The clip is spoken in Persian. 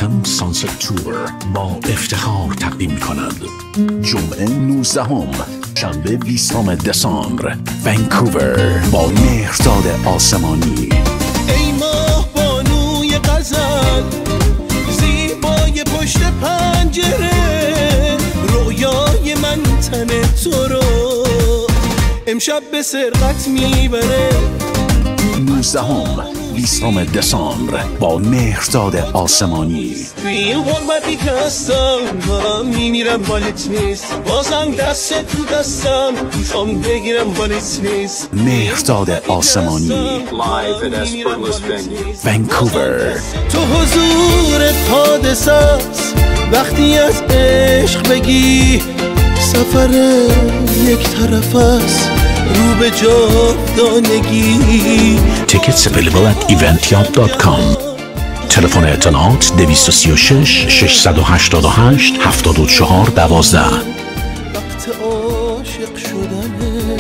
آتم سانست تور با افتخار تقدیم کند. جمعه 19 شنبه 20 دسامبر، ونکوور، با مهرداد آسمانی. ای ماه بانوی غزل، زیبای پشت پنجره، رویای من تن تو رو امشب به سرقت میبره. 19 20 دسامبر با مهرداد آسمانی. توی این غربتی که هستم دارم میمیرم، بالت نیست، بازم دست تو دستم میخوام بگیرم، بالت نیست. مهرداد آسمانی، ونکوور. تو حضور حادثه است وقتی از عشق بگی، سفر یک طرف است رو به جاودانگی. Tickets available at eventyard.com. تلفن اطلاعات 236 688 74 12. وقت عاشق شدنه.